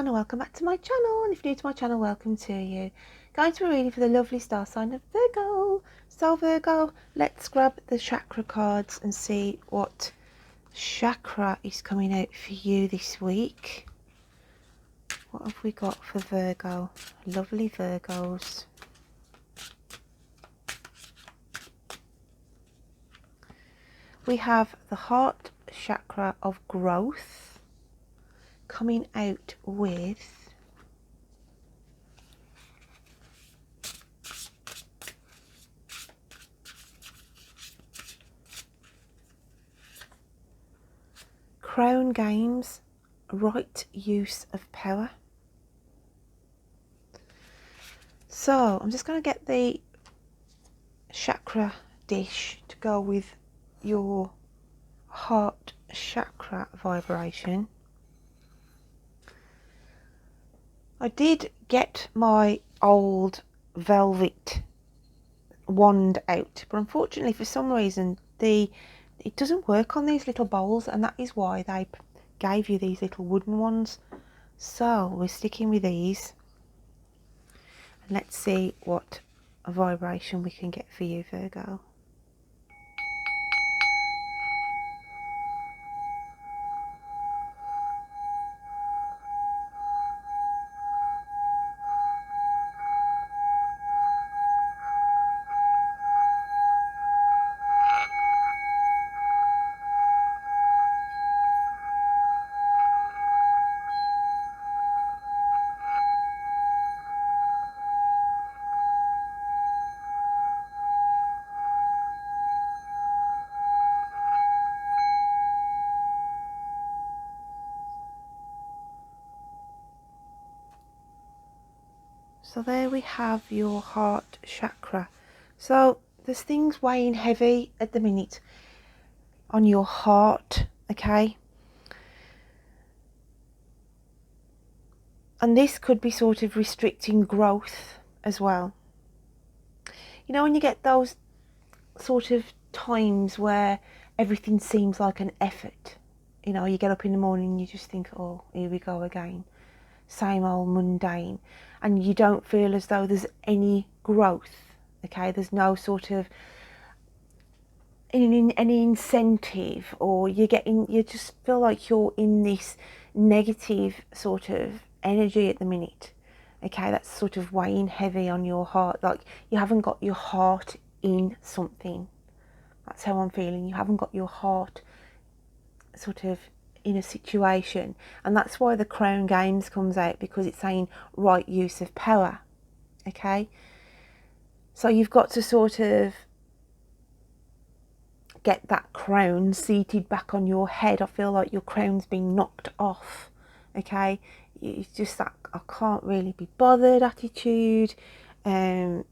everyone, and welcome back to my channel. And if you're new to my channel, welcome to you. Going to be reading for the lovely star sign of Virgo. So Virgo, let's grab the chakra cards and see what chakra is coming out for you this week. What have we got for Virgo? Lovely Virgos. We have the heart chakra of growth coming out with Crown Games, right use of power. So I'm just going to get the chakra dish to go with your heart chakra vibration. I did get my old velvet wand out, but unfortunately for some reason it doesn't work on these little bowls, and that is why they gave you these little wooden ones. So we're sticking with these, and let's see what a vibration we can get for you, Virgo. So there we have your heart chakra. So there's things weighing heavy at the minute on your heart, okay? And this could be sort of restricting growth as well. You know, when you get those sort of times where everything seems like an effort. You know, you get up in the morning and you just think, oh, here we go again. Same old mundane. And you don't feel as though there's any growth, okay? There's no sort of any incentive, or you just feel like you're in this negative sort of energy at the minute, okay? That's sort of weighing heavy on your heart, like you haven't got your heart in something. That's how I'm feeling. You haven't got your heart sort of in a situation, and that's why the Crown Games comes out, because it's saying right use of power, okay? So you've got to sort of get that crown seated back on your head. I feel like your crown's been knocked off, okay? It's just that I can't really be bothered attitude, but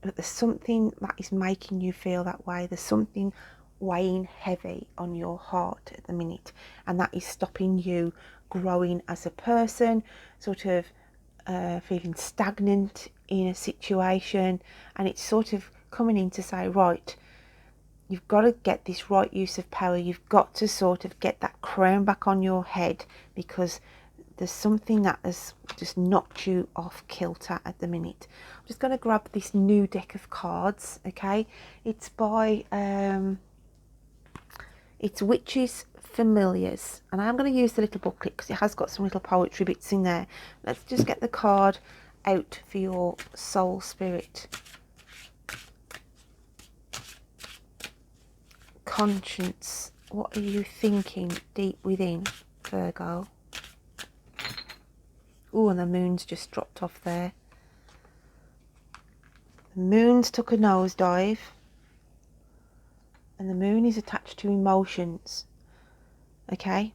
there's something that is making you feel that way. There's something weighing heavy on your heart at the minute, and that is stopping you growing as a person, sort of feeling stagnant in a situation. And it's sort of coming in to say, right, you've got to get this right use of power. You've got to sort of get that crown back on your head, because there's something that has just knocked you off kilter at the minute. I'm just going to grab this new deck of cards, okay? It's by it's Witches Familiars, and I'm going to use the little booklet because it has got some little poetry bits in there. Let's just get the card out for your soul spirit. Conscience, what are you thinking deep within, Virgo? Oh, and the moon's just dropped off there. The moon's took a nosedive, and the moon is attached to emotions, okay?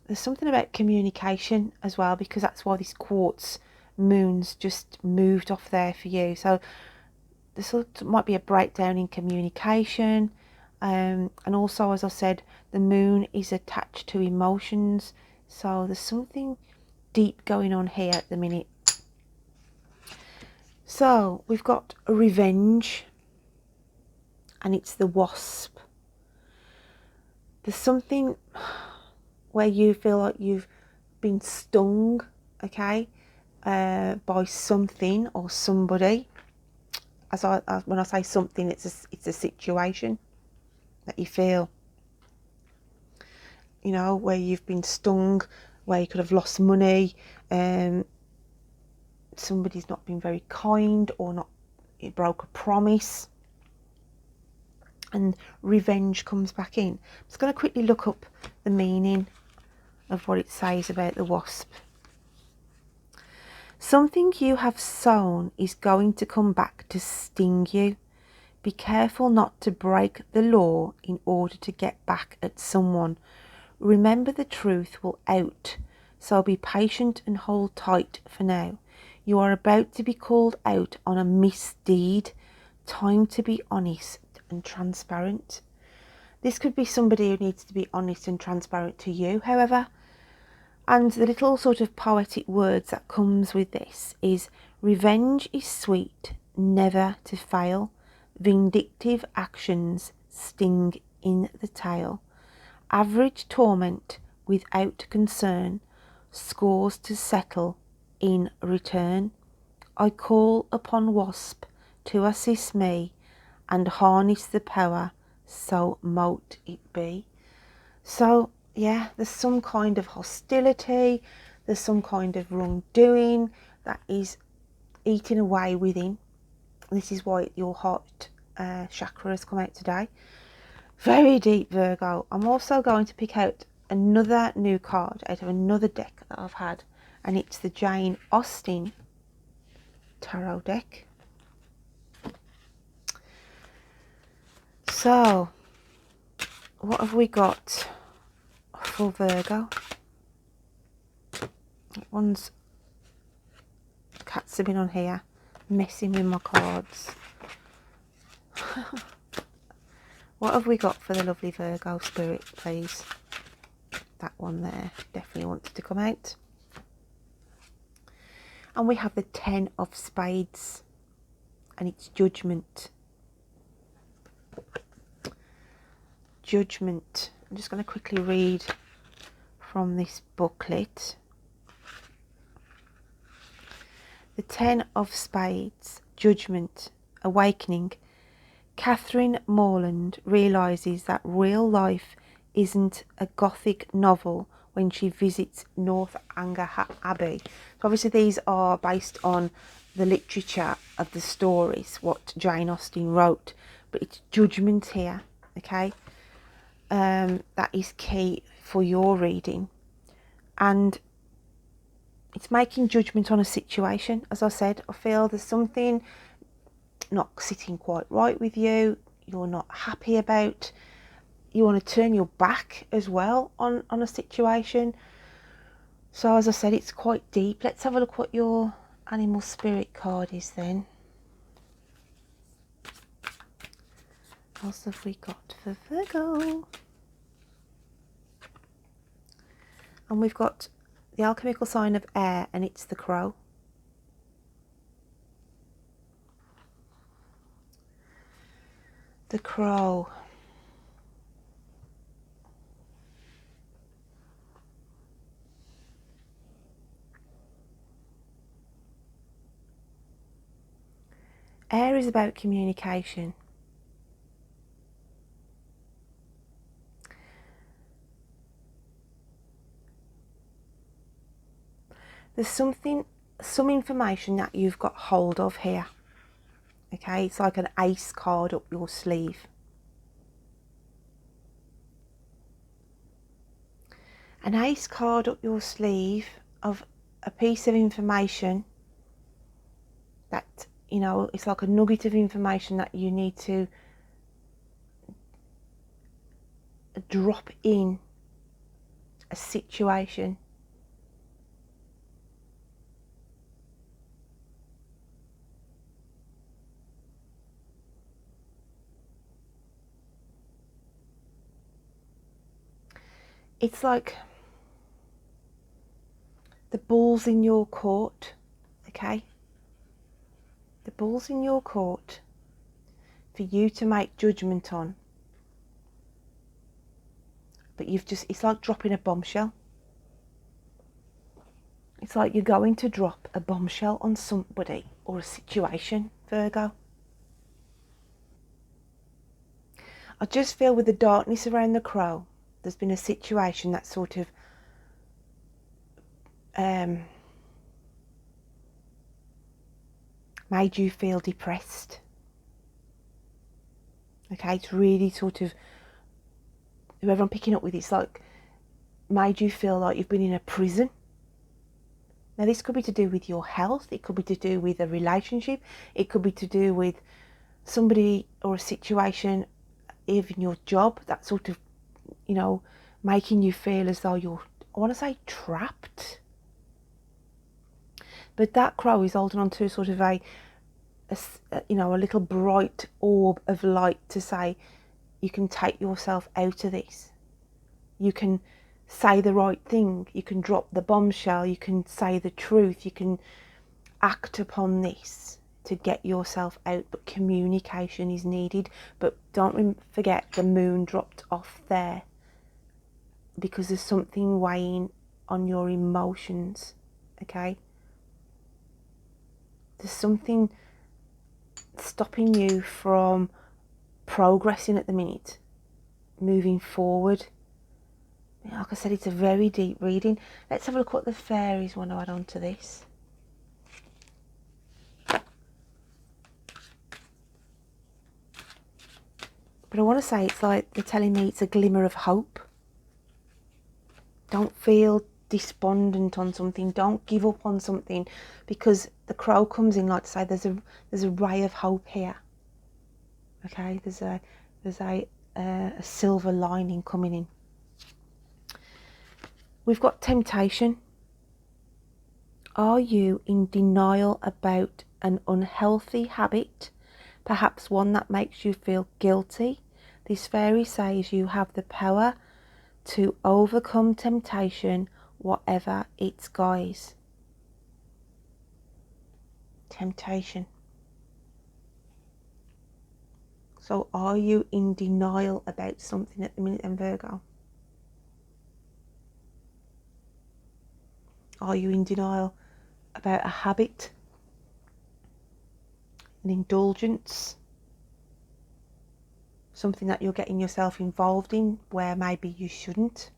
There's something about communication as well, because that's why this quartz moon's just moved off there for you. So there might be a breakdown in communication, and also, as I said, the moon is attached to emotions, so there's something deep going on here at the minute. So we've got a revenge, and it's the wasp. There's something where you feel like you've been stung, okay, by something or somebody. When I say something, it's a situation that you feel, you know, where you've been stung, where you could have lost money, somebody's not been very kind, or not, you broke a promise, and revenge comes back in. I'm just going to quickly look up the meaning of what it says about the wasp. Something you have sown is going to come back to sting you. Be careful not to break the law in order to get back at someone. Remember, the truth will out, so be patient and hold tight for now. You are about to be called out on a misdeed. Time to be honest and transparent. This could be somebody who needs to be honest and transparent to you, however. And the little sort of poetic words that comes with this is: revenge is sweet, never to fail. Vindictive actions sting in the tail. Average torment without concern, scores to settle in return. I call upon wasp to assist me and harness the power, so mote it be. So yeah, there's some kind of hostility, there's some kind of wrongdoing that is eating away within. This is why your heart chakra has come out today. Very deep, Virgo. I'm also going to pick out another new card out of another deck that I've had, and it's the Jane Austen tarot deck. So what have we got for Virgo? That one's, cats have been on here messing with my cards. What have we got for the lovely Virgo spirit, please? That one there definitely wants to come out. And we have the 10 of Spades, and it's Judgment. Judgment. I'm just going to quickly read from this booklet. The 10 of Spades, Judgment, Awakening. Catherine Morland realises that real life isn't a gothic novel when she visits Northanger Abbey. So obviously these are based on the literature of the stories, what Jane Austen wrote, but it's judgment here, okay? That is key for your reading. And it's making judgment on a situation. As I said, I feel there's something not sitting quite right with you, you're not happy about, you want to turn your back as well on a situation. So as I said, it's quite deep. Let's have a look what your animal spirit card is then. What else have we got for Virgo? And we've got the alchemical sign of air, and it's the crow. The crow. Air is about communication. There's some information that you've got hold of here. Okay, it's like an ace card up your sleeve. An ace card up your sleeve of a piece of information that, you know, it's like a nugget of information that you need to drop in a situation. It's like the ball's in your court, okay? The ball's in your court for you to make judgment on. but it's like dropping a bombshell. It's like you're going to drop a bombshell on somebody or a situation, Virgo. I just feel with the darkness around the crow, there's been a situation that sort of made you feel depressed. Okay, it's really sort of, whoever I'm picking up with, it's like made you feel like you've been in a prison. Now this could be to do with your health, it could be to do with a relationship, it could be to do with somebody or a situation, even your job, that sort of, you know, making you feel as though you're, I want to say, trapped. But that crow is holding on to sort of a little bright orb of light to say, you can take yourself out of this. You can say the right thing. You can drop the bombshell. You can say the truth. You can act upon this to get yourself out. But communication is needed. But don't forget the moon dropped off there, because there's something weighing on your emotions. Okay? There's something stopping you from progressing at the minute, moving forward. Like I said, it's a very deep reading. Let's have a look what the fairies want to add on to this. But I want to say it's like they're telling me it's a glimmer of hope. Don't feel despondent on something. Don't give up on something, because the crow comes in like to say there's a ray of hope here. Okay, there's a silver lining coming in. We've got temptation. Are you in denial about an unhealthy habit, perhaps one that makes you feel guilty? This fairy says you have the power to overcome temptation, whatever its guise. Temptation. So are you in denial about something at the minute then, Virgo? Are you in denial about a habit, an indulgence, something that you're getting yourself involved in where maybe you shouldn't?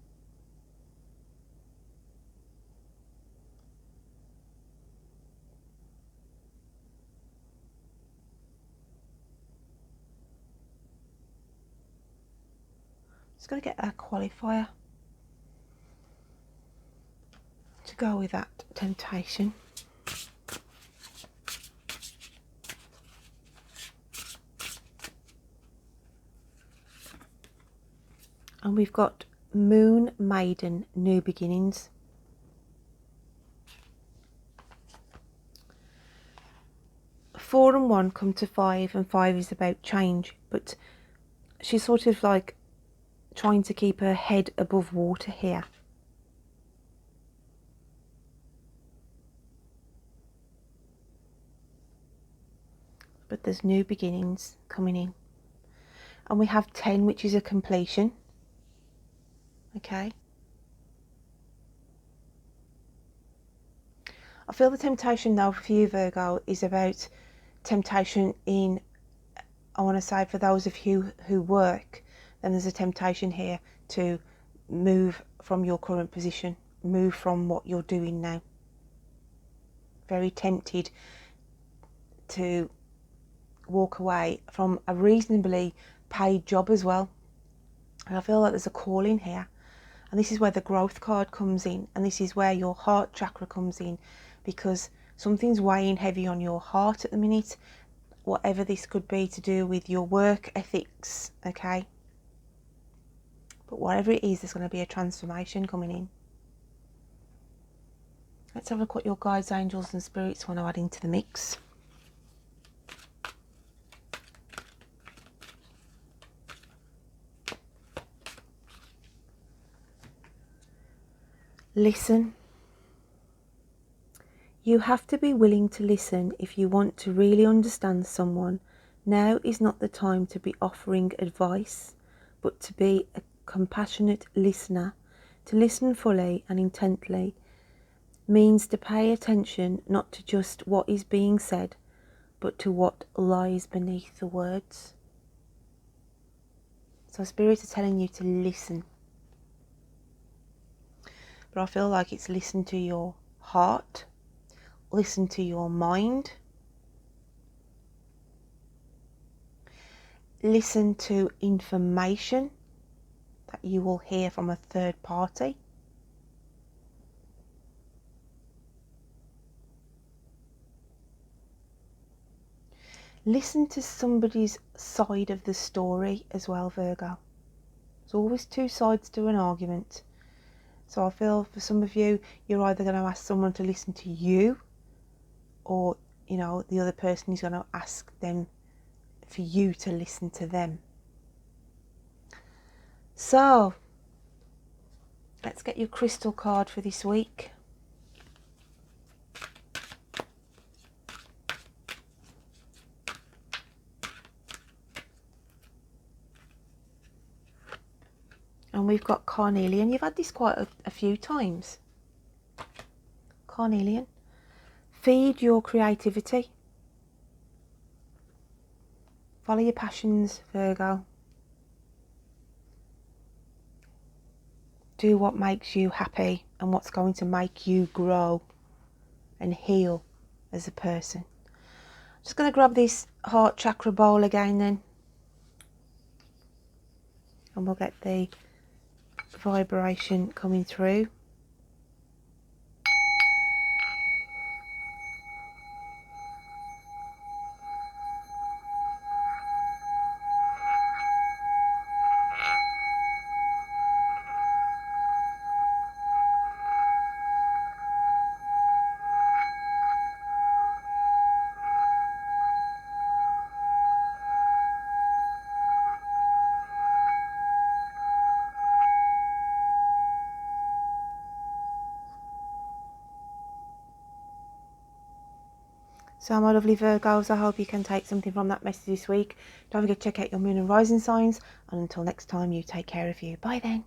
Just got to get a qualifier to go with that temptation. And we've got Moon Maiden, New Beginnings. Four and one come to five, and five is about change, but she's sort of like trying to keep her head above water here. But there's new beginnings coming in. And we have 10, which is a completion. Okay. I feel the temptation though for you, Virgo, is about temptation in, I want to say, for those of you who work, then there's a temptation here to move from your current position, move from what you're doing now. Very tempted to walk away from a reasonably paid job as well. And I feel like there's a calling here, and this is where the growth card comes in, and this is where your heart chakra comes in, because something's weighing heavy on your heart at the minute, whatever this could be to do with your work ethics. Okay, but whatever it is, there's going to be a transformation coming in. Let's have a look what your guides, angels and spirits want to add into the mix. Listen. You have to be willing to listen if you want to really understand someone. Now is not the time to be offering advice, but to be compassionate listener. To listen fully and intently means to pay attention not to just what is being said, but to what lies beneath the words. So spirits are telling you to listen. But I feel like it's listen to your heart, listen to your mind, listen to information that you will hear from a third party. Listen to somebody's side of the story as well, Virgo. There's always two sides to an argument. So I feel for some of you, you're either going to ask someone to listen to you, or, you know, the other person is going to ask them for you to listen to them. So let's get your crystal card for this week. And we've got Carnelian. You've had this quite a few times. Carnelian. Feed your creativity. Follow your passions, Virgo. Do what makes you happy and what's going to make you grow and heal as a person. Just going to grab this heart chakra bowl again then. And we'll get the vibration coming through. So my lovely Virgos, I hope you can take something from that message this week. Don't forget to check out your moon and rising signs. And until next time, you take care of you. Bye then.